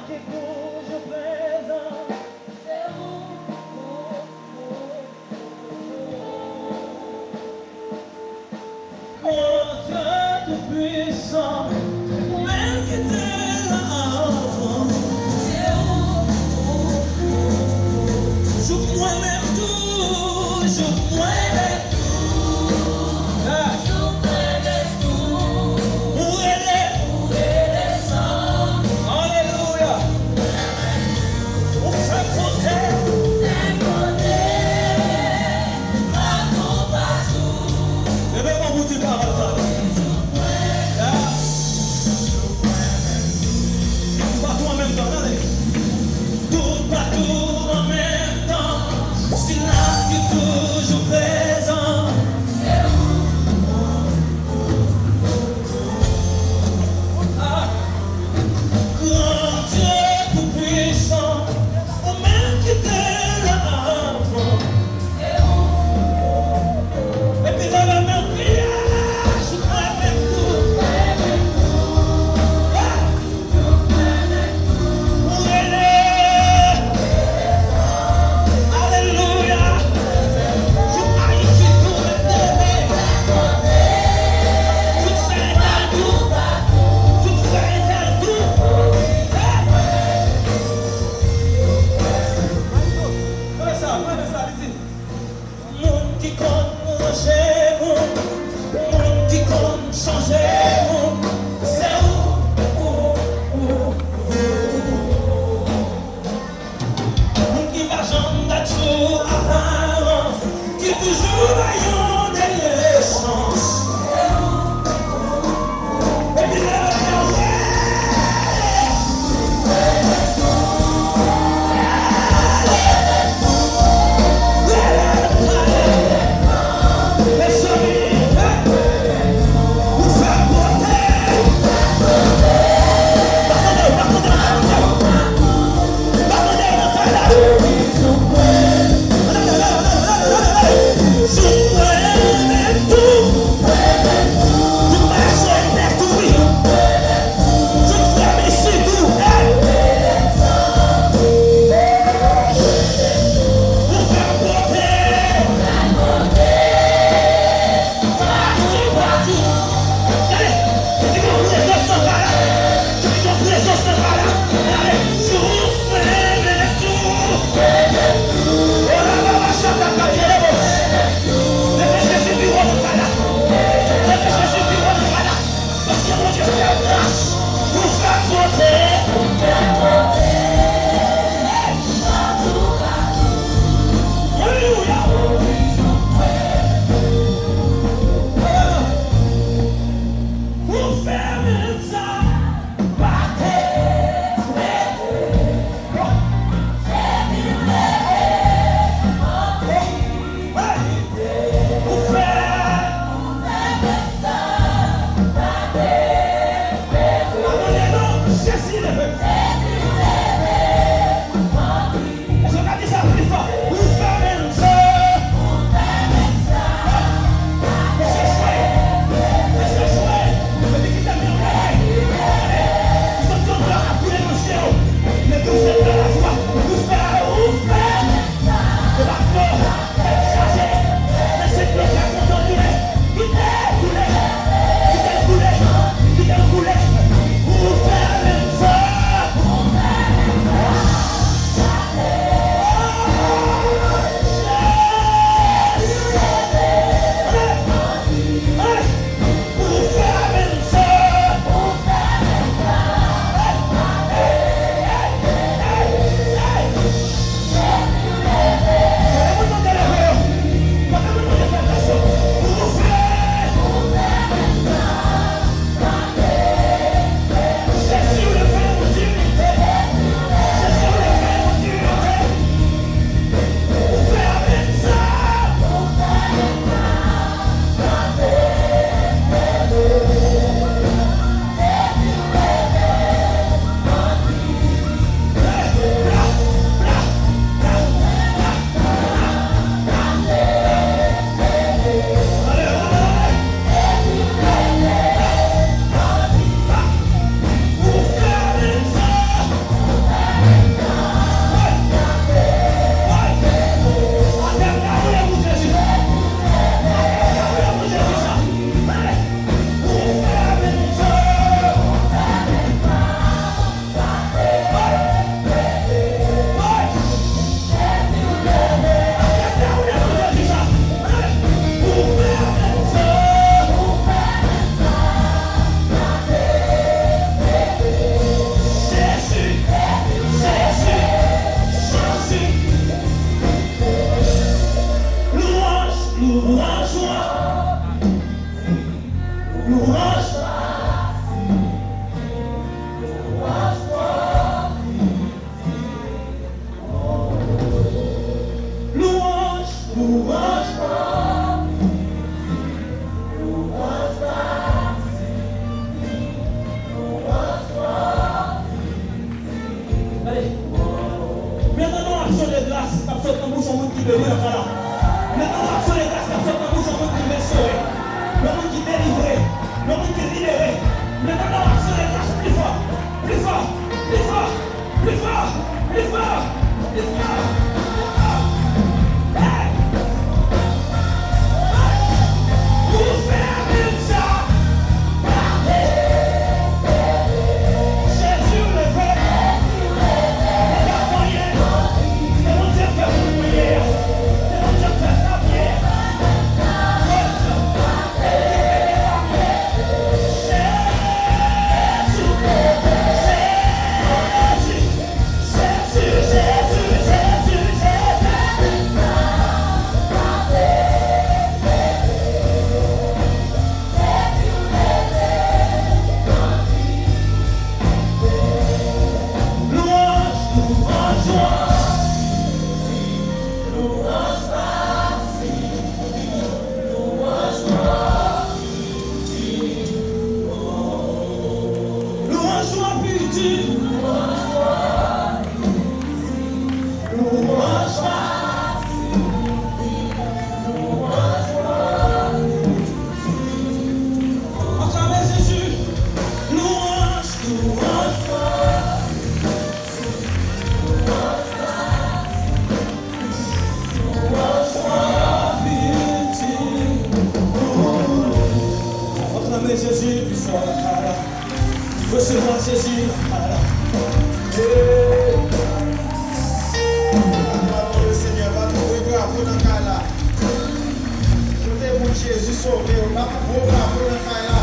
qui est toujours présent. C'est vous. Mon Dieu tout-puissant, même qui était là avant. C'est vous. Je crois même tout, je crois même tout. Je crois même tout. Où elle est ça? Alléluia. Où ça côté? C'est côté. Partout. Et bien, on vous dit pas ça. Tout partout en même temps, allez. Tout partout en même temps. C'est là qui est toujours présent. Ah. Grand Dieu tout-puissant, au même qui était là avant. Et puis dans la même prière, je crois même tout. Ah. Où elle est? Alléluia. Je magnifie tout le bébé. Tout fait dans tout. Tout fait dans tout. Prenez ça, allez-y. Monde qui compte changer, monde qui compte changer, monde. C'est où? Monde qui va jamais toujours apparent, qui toujours vaillant des chances. Et puis là, les amis, vous faites porter. libéré dans là. Maintenant, l'action des grâces, personne dans vous, j'en veux que vous sauvé. Le monde qui est délivré, le monde qui est libéré. Maintenant, l'action des grâces, plus fort, plus fort, plus fort, plus fort, plus fort, plus fort. Hey! Vous fermez une ça. Jésus le fait. Regarde moyen. C'est mon Dieu qui a fait une prière. C'est mon Dieu qui a fait sa prière. Jésus, puissant, recevoir Jésus. Le Seigneur va trouver bravo dans le cas là. Je vais vous Jésus sauver, on va vous bravo dans le cas là.